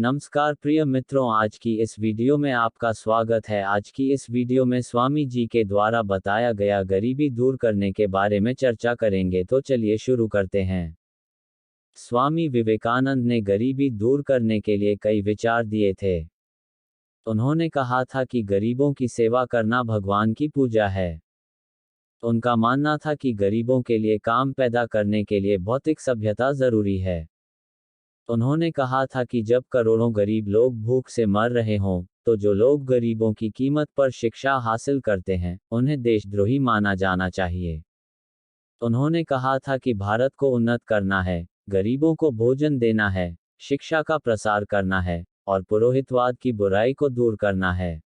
नमस्कार प्रिय मित्रों, आज की इस वीडियो में आपका स्वागत है। आज की इस वीडियो में स्वामी जी के द्वारा बताया गया गरीबी दूर करने के बारे में चर्चा करेंगे। तो चलिए शुरू करते हैं। स्वामी विवेकानंद ने गरीबी दूर करने के लिए कई विचार दिए थे। उन्होंने कहा था कि गरीबों की सेवा करना भगवान की पूजा है। उनका मानना था कि गरीबों के लिए काम पैदा करने के लिए भौतिक सभ्यता जरूरी है। उन्होंने कहा था कि जब करोड़ों गरीब लोग भूख से मर रहे हों, तो जो लोग गरीबों की कीमत पर शिक्षा हासिल करते हैं, उन्हें देशद्रोही माना जाना चाहिए। उन्होंने कहा था कि भारत को उन्नत करना है, गरीबों को भोजन देना है, शिक्षा का प्रसार करना है, और पुरोहितवाद की बुराई को दूर करना है।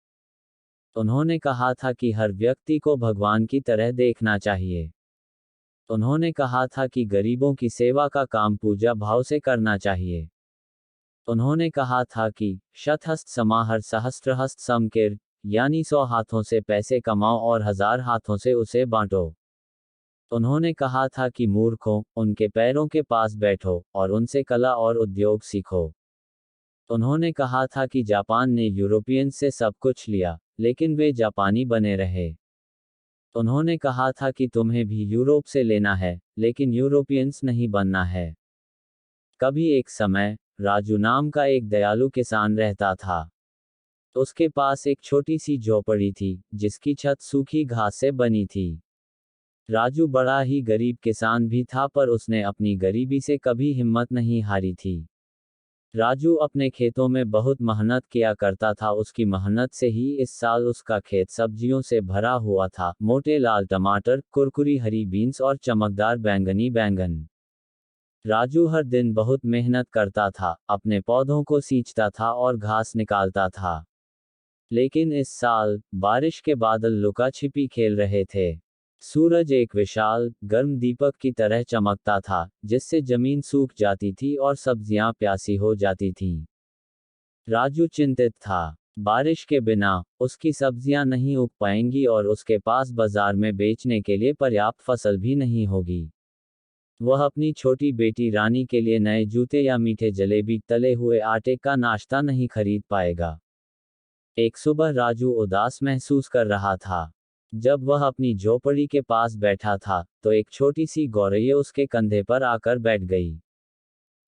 उन्होंने कहा था कि हर व्यक्ति को भगवान की तरह देखना चाहिए। उन्होंने कहा था कि गरीबों की सेवा का काम पूजा भाव से करना चाहिए। उन्होंने कहा था कि शतहस्त समाहर सहस्त्रहस्त समकिर, यानी 100 हाथों से पैसे कमाओ और 1000 हाथों से उसे बांटो। उन्होंने कहा था कि मूर्खों, उनके पैरों के पास बैठो और उनसे कला और उद्योग सीखो। उन्होंने कहा था कि जापान ने यूरोपियंस से सब कुछ लिया, लेकिन वे जापानी बने रहे। उन्होंने कहा था कि तुम्हें भी यूरोप से लेना है, लेकिन यूरोपियंस नहीं बनना है। कभी एक समय, राजू नाम का एक दयालु किसान रहता था। उसके पास एक छोटी सी झोपड़ी थी, जिसकी छत सूखी घास से बनी थी। राजू बड़ा ही गरीब किसान भी था, पर उसने अपनी गरीबी से कभी हिम्मत नहीं हारी थी। राजू अपने खेतों में बहुत मेहनत किया करता था। उसकी मेहनत से ही इस साल उसका खेत सब्जियों से भरा हुआ था। मोटे लाल टमाटर, कुरकुरी हरी बीन्स और चमकदार बैंगनी बैंगन। राजू हर दिन बहुत मेहनत करता था, अपने पौधों को सींचता था और घास निकालता था। लेकिन इस साल, बारिश के बादल लुका छिपी खेल रहे थे। सूरज एक विशाल, गर्म दीपक की तरह चमकता था, जिससे जमीन सूख जाती थी और सब्जियां प्यासी हो जाती थीं। राजू चिंतित था। बारिश के बिना, उसकी सब्जियां नहीं उग पाएंगी और उसके पास बाजार में बेचने के लिए पर्याप्त फसल भी नहीं होगी। वह अपनी छोटी बेटी रानी के लिए नए जूते या मीठे जलेबी, तले हुए आटे का नाश्ता नहीं खरीद पाएगा। एक सुबह राजू उदास महसूस कर रहा था। जब वह अपनी झोपड़ी के पास बैठा था, तो एक छोटी सी गौरैया उसके कंधे पर आकर बैठ गई।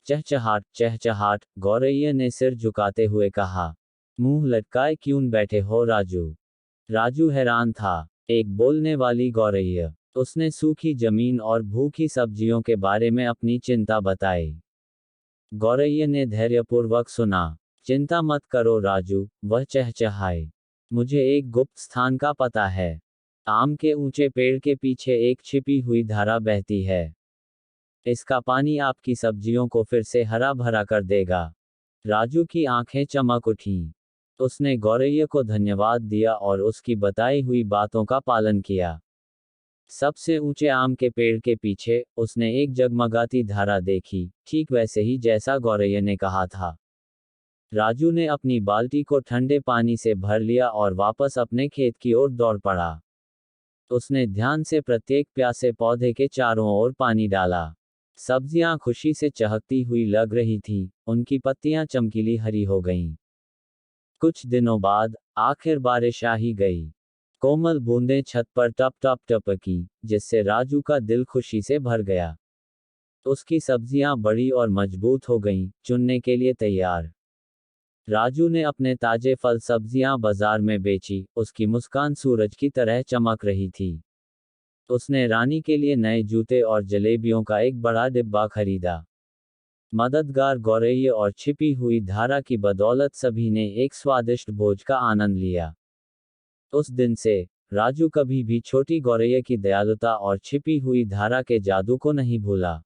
चहचहाट चहचहाट, गौरैया ने सिर झुकाते हुए कहा। मुंह लटकाए क्यों बैठे हो राजू? राजू हैरान था। एक बोलने वाली गौरैया। उसने सूखी जमीन और भूखी सब्जियों के बारे में अपनी चिंता बताई। गौरैया ने धैर्यपूर्वक सुना। चिंता मत करो राजू, वह चहचहाए। मुझे एक गुप्त स्थान का पता है। आम के ऊंचे पेड़ के पीछे एक छिपी हुई धारा बहती है। इसका पानी आपकी सब्जियों को फिर से हरा भरा कर देगा। राजू की आंखें चमक उठीं। उसने गौरैया को धन्यवाद दिया और उसकी बताई हुई बातों का पालन किया। सबसे ऊंचे आम के पेड़ के पीछे, उसने एक जगमगाती धारा देखी, ठीक वैसे ही जैसा गौरैया ने कहा था। राजू ने अपनी बाल्टी को ठंडे पानी से भर लिया और वापस अपने खेत की ओर दौड़ पड़ा। उसने ध्यान से प्रत्येक प्यासे पौधे के चारों ओर पानी डाला। सब्जियां खुशी से चहकती हुई लग रही थीं, उनकी पत्तियां चमकीली हरी हो गईं। कुछ दिनों बाद, आखिर बारिश आ ही गई। कोमल बूंदें छत पर टप टप टपकी, जिससे राजू का दिल खुशी से भर गया। उसकी सब्जियां बड़ी और मजबूत हो गईं, चुनने के लिए तैयार। राजू ने अपने ताजे फल सब्जियां बाजार में बेची, उसकी मुस्कान सूरज की तरह चमक रही थी। उसने रानी के लिए नए जूते और जलेबियों का एक बड़ा डिब्बा खरीदा। मददगार गौरैया और छिपी हुई धारा की बदौलत सभी ने एक स्वादिष्ट भोज का आनंद लिया। उस दिन से, राजू कभी भी छोटी गौरैया की दयालुता और छिपी हुई धारा के जादू को नहीं भूला।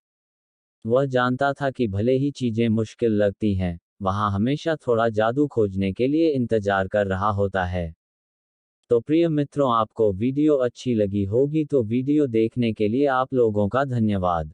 वह जानता था कि भले ही चीजें मुश्किल लगती हैं, वहां हमेशा थोड़ा जादू खोजने के लिए इंतजार कर रहा होता है। तो प्रिय मित्रों, आपको वीडियो अच्छी लगी होगी तो वीडियो देखने के लिए आप लोगों का धन्यवाद।